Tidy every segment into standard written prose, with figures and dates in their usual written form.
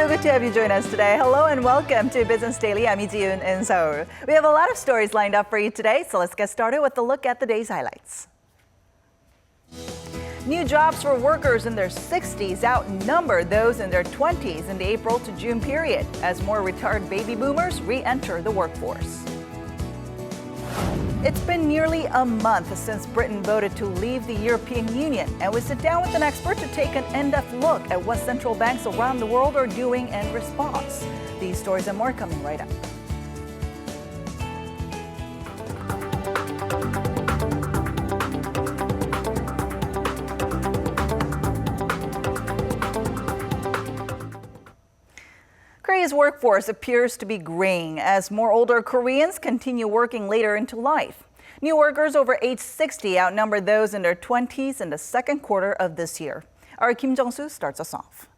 So good to have you join us today. Hello and welcome to Business Daily. I'm Lee Ji-yoon in Seoul. We have a lot of stories lined up for you today, so let's get started with a look at the day's highlights. New jobs for workers in their 60s outnumber those in their 20s in the April to June period as more retired baby boomers re-enter the workforce. It's been nearly a month since Britain voted to leave the European Union, and we sit down with an expert to take an in-depth look at what central banks around the world are doing in response. These stories and more coming right up. Korea's workforce appears to be graying as more older Koreans continue working later into life. New workers over age 60 outnumber those in their 20s in the second quarter of this year. Our Kim Jung-soo starts us off.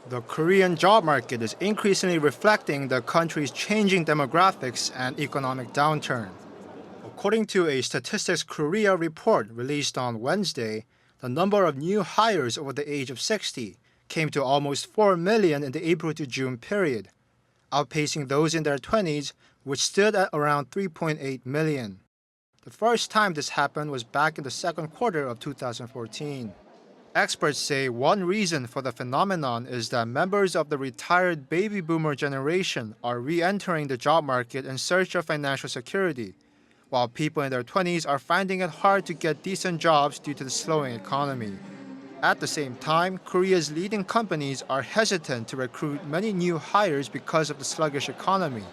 The Korean job market is increasingly reflecting the country's changing demographics and economic downturn. According to a Statistics Korea report released on Wednesday, the number of new hires over the age of 60 came to almost 4 million in the April to June period, outpacing those in their 20s, which stood at around 3.8 million. The first time this happened was back in the second quarter of 2014. Experts say one reason for the phenomenon is that members of the retired baby boomer generation are re-entering the job market in search of financial security, while people in their 20s are finding it hard to get decent jobs due to the slowing economy. At the same time, Korea's leading companies are hesitant to recruit many new hires because of the sluggish economy,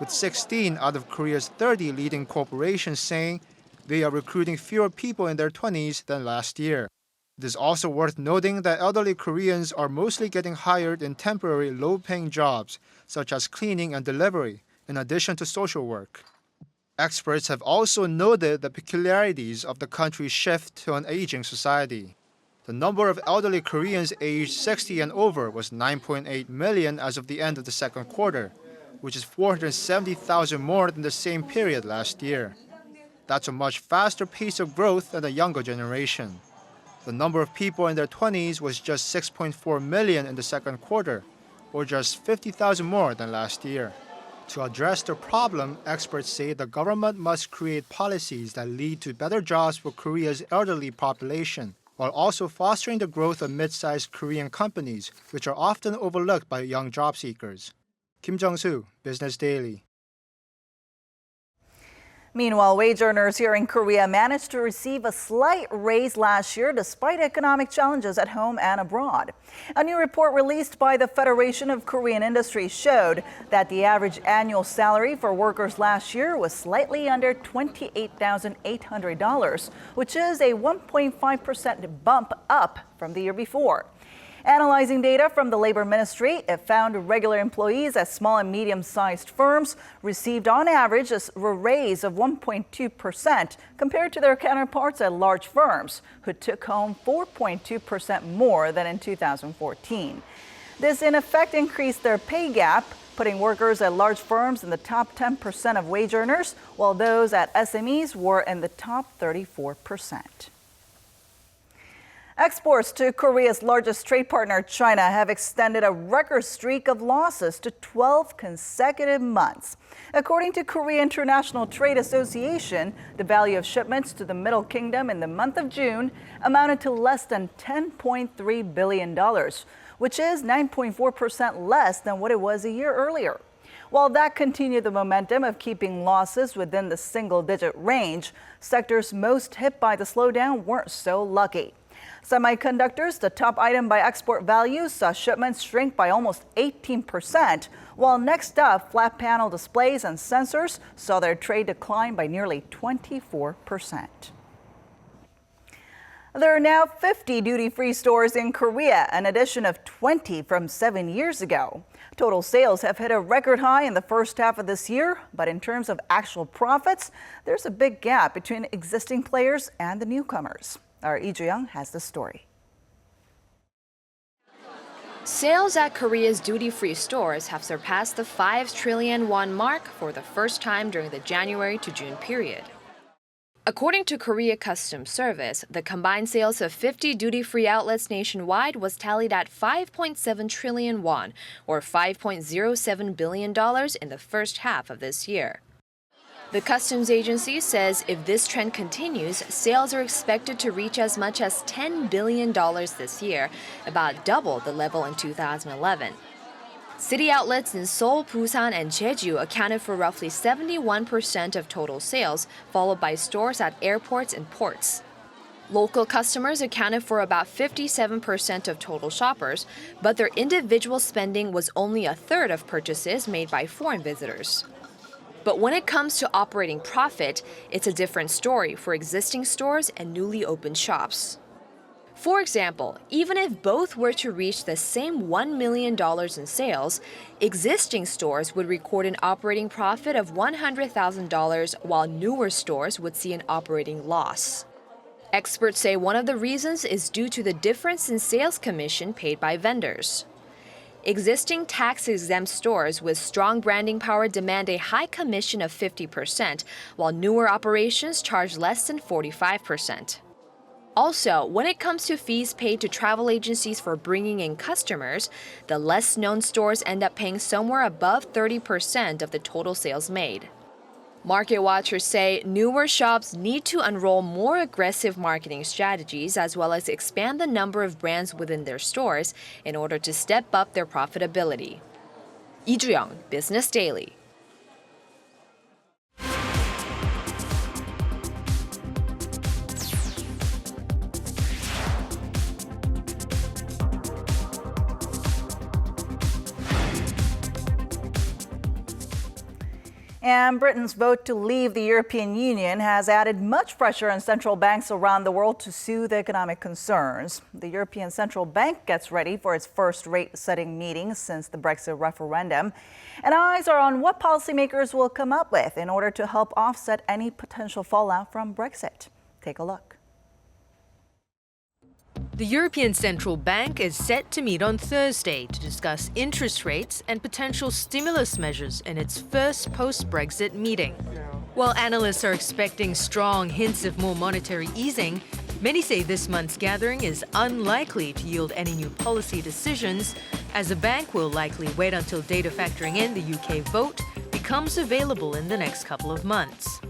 with 16 out of Korea's 30 leading corporations saying they are recruiting fewer people in their 20s than last year. It is also worth noting that elderly Koreans are mostly getting hired in temporary low-paying jobs, such as cleaning and delivery, in addition to social work. Experts have also noted the peculiarities of the country's shift to an aging society. The number of elderly Koreans aged 60 and over was 9.8 million as of the end of the second quarter, which is 470,000 more than the same period last year. That's a much faster pace of growth than the younger generation. The number of people in their 20s was just 6.4 million in the second quarter, or just 50,000 more than last year. To address the problem, experts say the government must create policies that lead to better jobs for Korea's elderly population, while also fostering the growth of mid-sized Korean companies, which are often overlooked by young job seekers. Kim Jung-soo, Business Daily. Meanwhile, wage earners here in Korea managed to receive a slight raise last year despite economic challenges at home and abroad. A new report released by the Federation of Korean Industries showed that the average annual salary for workers last year was slightly under $28,800, which is a 1.5% bump up from the year before. Analyzing data from the Labor Ministry, it found regular employees at small and medium-sized firms received on average a raise of 1.2% compared to their counterparts at large firms, who took home 4.2% more than in 2014. This in effect increased their pay gap, putting workers at large firms in the top 10% of wage earners, while those at SMEs were in the top 34%. Exports to Korea's largest trade partner, China, have extended a record streak of losses to 12 consecutive months. According to Korea International Trade Association, the value of shipments to the Middle Kingdom in the month of June amounted to less than $10.3 billion, which is 9.4% less than what it was a year earlier. While that continued the momentum of keeping losses within the single-digit range, sectors most hit by the slowdown weren't so lucky. Semiconductors, the top item by export value, saw shipments shrink by almost 18%, while next up, flat panel displays and sensors saw their trade decline by nearly 24%. There are now 50 duty-free stores in Korea, an addition of 20 from 7 years ago. Total sales have hit a record high in the first half of this year, but in terms of actual profits, there's a big gap between existing players and the newcomers. Our Lee Ju-young has the story. Sales at Korea's duty-free stores have surpassed the 5 trillion won mark for the first time during the January to June period. According to Korea Customs Service, the combined sales of 50 duty-free outlets nationwide was tallied at 5.7 trillion won, or $5.07 billion in the first half of this year. The customs agency says if this trend continues, sales are expected to reach as much as $10 billion this year, about double the level in 2011. City outlets in Seoul, Busan, and Jeju accounted for roughly 71% of total sales, followed by stores at airports and ports. Local customers accounted for about 57% of total shoppers, but their individual spending was only a third of purchases made by foreign visitors. But when it comes to operating profit, it's a different story for existing stores and newly opened shops. For example, even if both were to reach the same $1 million in sales, existing stores would record an operating profit of $100,000, while newer stores would see an operating loss. Experts say one of the reasons is due to the difference in sales commission paid by vendors. Existing tax-exempt stores with strong branding power demand a high commission of 50%, while newer operations charge less than 45%. Also, when it comes to fees paid to travel agencies for bringing in customers, the less-known stores end up paying somewhere above 30% of the total sales made. Market watchers say newer shops need to unroll more aggressive marketing strategies as well as expand the number of brands within their stores in order to step up their profitability. Lee Ju-young, Business Daily. And Britain's vote to leave the European Union has added much pressure on central banks around the world to soothe economic concerns. The European Central Bank gets ready for its first rate-setting meeting since the Brexit referendum. And eyes are on what policymakers will come up with in order to help offset any potential fallout from Brexit. Take a look. The European Central Bank is set to meet on Thursday to discuss interest rates and potential stimulus measures in its first post-Brexit meeting. While analysts are expecting strong hints of more monetary easing, many say this month's gathering is unlikely to yield any new policy decisions, as the bank will likely wait until data factoring in the UK vote becomes available in the next couple of months.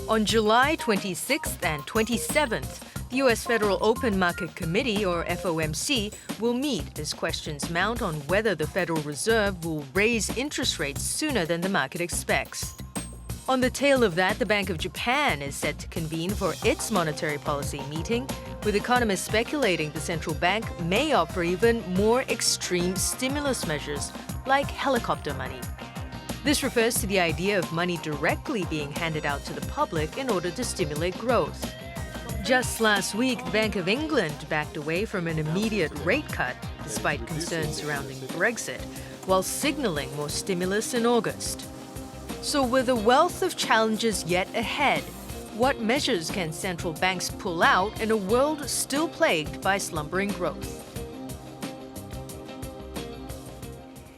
On July 26th and 27th, the U.S. Federal Open Market Committee, or FOMC, will meet as questions mount on whether the Federal Reserve will raise interest rates sooner than the market expects. On the tail of that, the Bank of Japan is set to convene for its monetary policy meeting, with economists speculating the central bank may opt for even more extreme stimulus measures, like helicopter money. This refers to the idea of money directly being handed out to the public in order to stimulate growth. Just last week, the Bank of England backed away from an immediate rate cut, despite concerns surrounding Brexit, while signaling more stimulus in August. So with a wealth of challenges yet ahead, what measures can central banks pull out in a world still plagued by slumbering growth?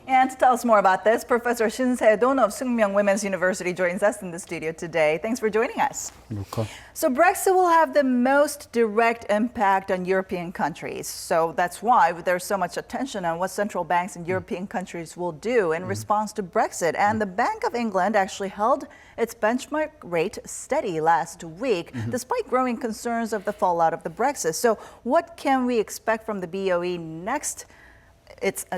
And to tell us more about this, Professor Shin Se-don of Sungmyung Women's University joins us in the studio today. Thanks for joining us. Okay. So Brexit will have the most direct impact on European countries. So that's why there's so much attention on what central banks in European countries will do in response to Brexit. And the Bank of England actually held its benchmark rate steady last week, despite growing concerns of the fallout of the Brexit. So what can we expect from the BOE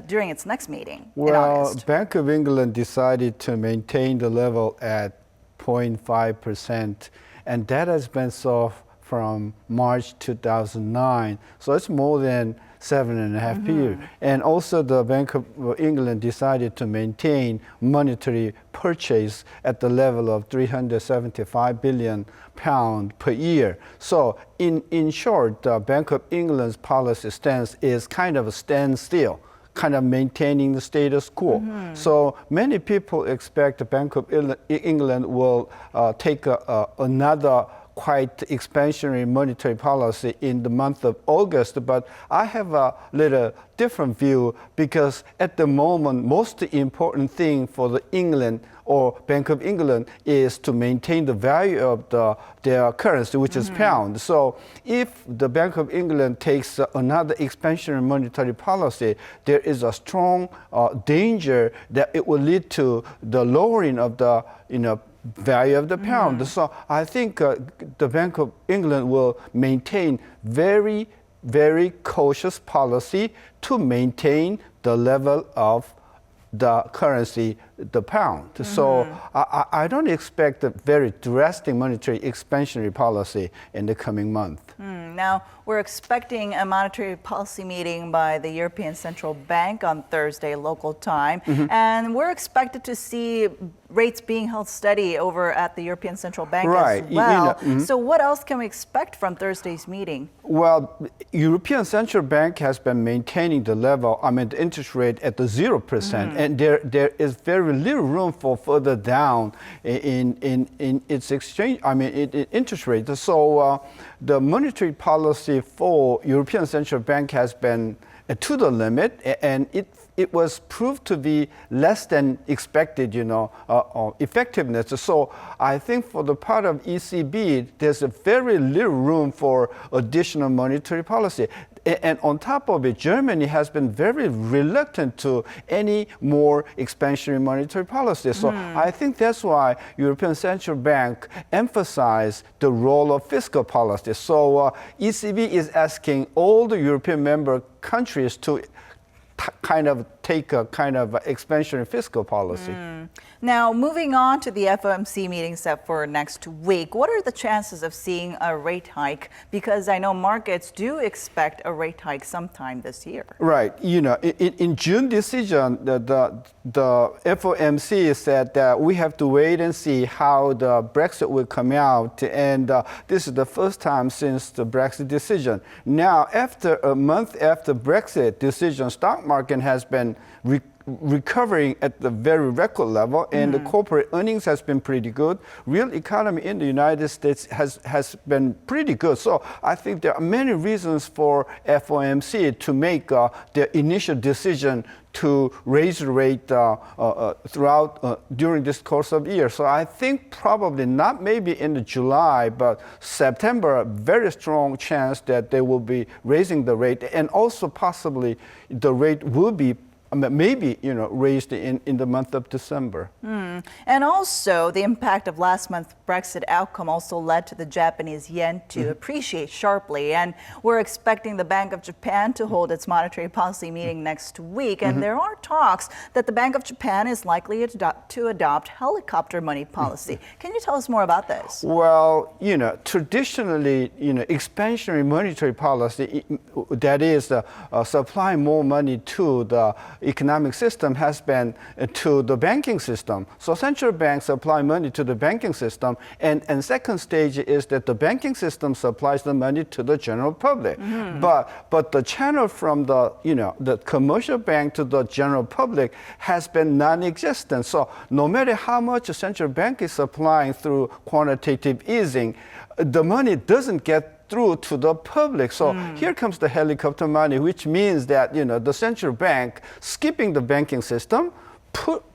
during its next meeting in August? Bank of England decided to maintain the level at 0.5%, and that has been so from March 2009. So it's more than 7.5 years. And also the Bank of England decided to maintain monetary purchase at the level of £375 billion per year. So in short, the Bank of England's policy stance is kind of a standstill, kind of maintaining the status quo. So many people expect the Bank of England will take another quite expansionary monetary policy in the month of August, but I have a little different view because at the moment, most important thing for the England or Bank of England is to maintain the value of their currency, which is pound. So if the Bank of England takes another expansionary monetary policy, there is a strong danger that it will lead to the lowering of the value of the pound. So I think the Bank of England will maintain very, very cautious policy to maintain the level of the currency, the pound. So I don't expect a very drastic monetary expansionary policy in the coming month. Now, we're expecting a monetary policy meeting by the European Central Bank on Thursday, local time, and we're expected to see rates being held steady over at the European Central Bank as well. So what else can we expect from Thursday's meeting? Well, European Central Bank has been maintaining the level, the interest rate at the 0%, and there is very little room for further down in its interest rate. So the monetary policy for European Central Bank has been to the limit, and it was proved to be less than expected, effectiveness. So I think for the part of ECB, there's a very little room for additional monetary policy. And on top of it, Germany has been very reluctant to any more expansionary monetary policy. So I think that's why European Central Bank emphasized the role of fiscal policy. So ECB is asking all the European member countries to take a kind of expansionary fiscal policy. Now, moving on to the FOMC meeting set for next week, what are the chances of seeing a rate hike? Because I know markets do expect a rate hike sometime this year. Right. In June decision, the FOMC said that we have to wait and see how the Brexit will come out. And this is the first time since the Brexit decision. Now, after a month after Brexit decision, stock market has been recovering at the very record level, and the corporate earnings has been pretty good. Real economy in the United States has been pretty good. So I think there are many reasons for FOMC to make their initial decision to raise the rate during this course of the year. So I think probably not maybe in July, but September, a very strong chance that they will be raising the rate, and also possibly the rate will be maybe raised in the month of December. And also the impact of last month's Brexit outcome also led to the Japanese yen to appreciate sharply, and we're expecting the Bank of Japan to hold its monetary policy meeting next week, and there are talks that the Bank of Japan is likely to adopt helicopter money policy. Can you tell us more about this? Well, traditionally, expansionary monetary policy, that is supplying more money to the economic system, has been to the banking system. So central banks supply money to the banking system, and second stage is that the banking system supplies the money to the general public. But the channel from the commercial bank to the general public has been non-existent. So no matter how much the central bank is supplying through quantitative easing, the money doesn't get through to the public. So here comes the helicopter money, which means that the central bank skipping the banking system,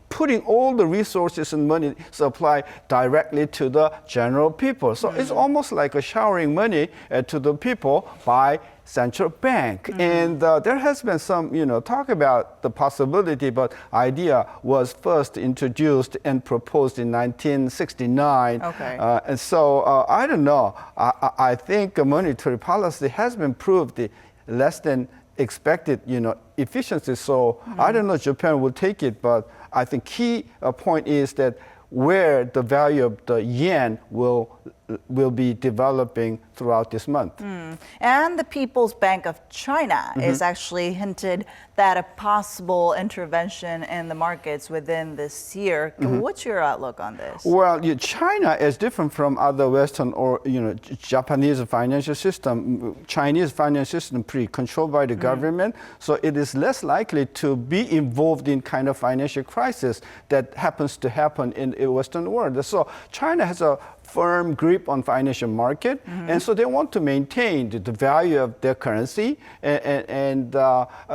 putting all the resources and money supply directly to the general people. So it's almost like a showering money to the people by central bank. And there has been some talk about the possibility, but idea was first introduced and proposed in 1969. And so I don't know. I think monetary policy has been proved less than expected efficiency. So I don't know Japan will take it, but I think key point is that where the value of the yen will be developing throughout this month. And the People's Bank of China is actually hinted that a possible intervention in the markets within this year. What's your outlook on this? Well, China is different from other Western or Japanese financial system. Chinese financial system pretty controlled by the government, so it is less likely to be involved in kind of financial crisis that happens to happen in the Western world. So China has a firm grip on financial market, and so they want to maintain the value of their currency. And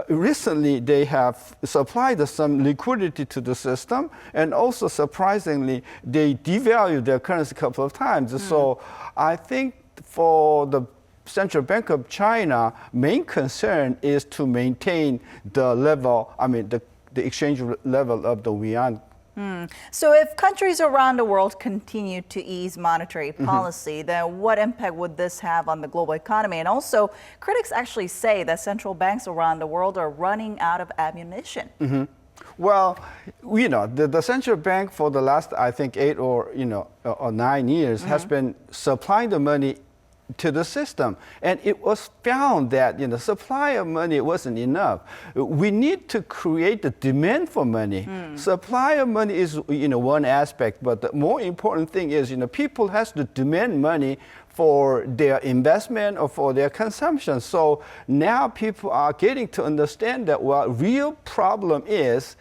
recently, they have supplied some liquidity to the system, and also surprisingly, they devalued their currency a couple of times. So I think for the Central Bank of China, main concern is to maintain the level, the exchange level of the yuan. So if countries around the world continue to ease monetary policy, then what impact would this have on the global economy? And also, critics actually say that central banks around the world are running out of ammunition. Well, the central bank for the last, I think, 8 or 9 years has been supplying the money to the system, and it was found that the supply of money wasn't enough. We need to create the demand for money. Supply of money is one aspect, but the more important thing is people has to demand money for their investment or for their consumption. So now people are getting to understand that real problem is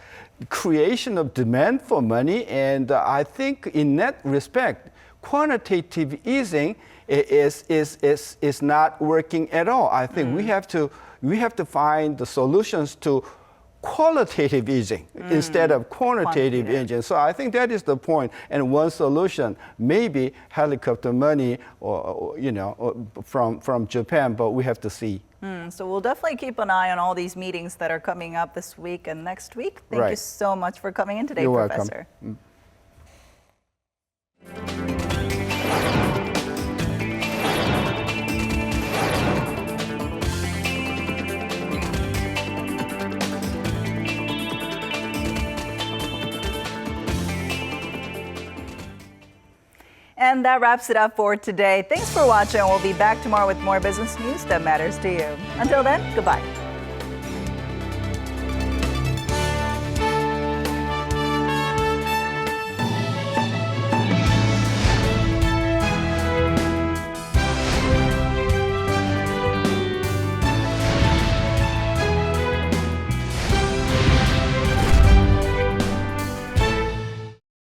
creation of demand for money, and I think in that respect, quantitative easing is not working at all. I think we have to find the solutions to qualitative easing instead of quantitative easing. So I think that is the point. And one solution may be helicopter money or from Japan, but we have to see. So we'll definitely keep an eye on all these meetings that are coming up this week and next week. Thank you so much for coming in today, You're Professor. Welcome. And that wraps it up for today. Thanks for watching. We'll be back tomorrow with more business news that matters to you. Until then, goodbye.